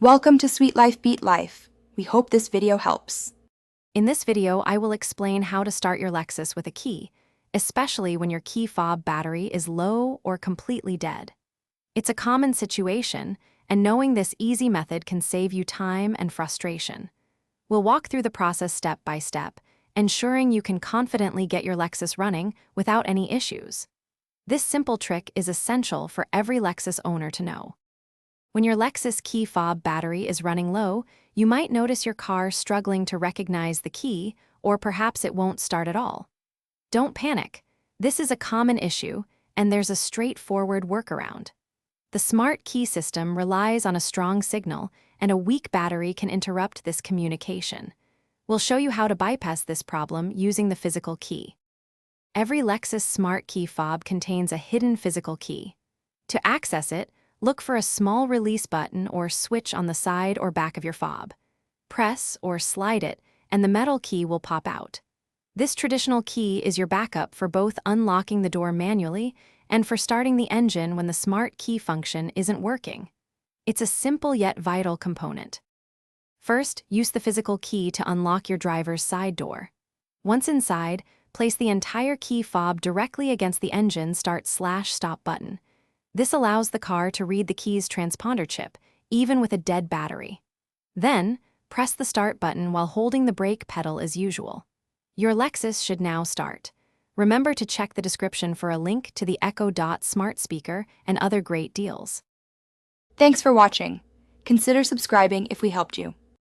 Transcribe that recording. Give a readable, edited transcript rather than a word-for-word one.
Welcome to Sweet Life Beat Life. We hope this video helps. In this video, I will explain how to start your Lexus with a key, especially when your key fob battery is low or completely dead. It's a common situation, and knowing this easy method can save you time and frustration. We'll walk through the process step by step, ensuring you can confidently get your Lexus running without any issues. This simple trick is essential for every Lexus owner to know. When your Lexus key fob battery is running low, you might notice your car struggling to recognize the key, or perhaps it won't start at all. Don't panic. This is a common issue, and there's a straightforward workaround. The smart key system relies on a strong signal, and a weak battery can interrupt this communication. We'll show you how to bypass this problem using the physical key. Every Lexus smart key fob contains a hidden physical key. To access it, look for a small release button or switch on the side or back of your fob. Press or slide it, and the metal key will pop out. This traditional key is your backup for both unlocking the door manually and for starting the engine when the smart key function isn't working. It's a simple yet vital component. First, use the physical key to unlock your driver's side door. Once inside, place the entire key fob directly against the engine start/stop button. This allows the car to read the key's transponder chip, even with a dead battery. Then, press the start button while holding the brake pedal as usual. Your Lexus should now start. Remember to check the description for a link to the Echo Dot smart speaker and other great deals. Thanks for watching. Consider subscribing if we helped you.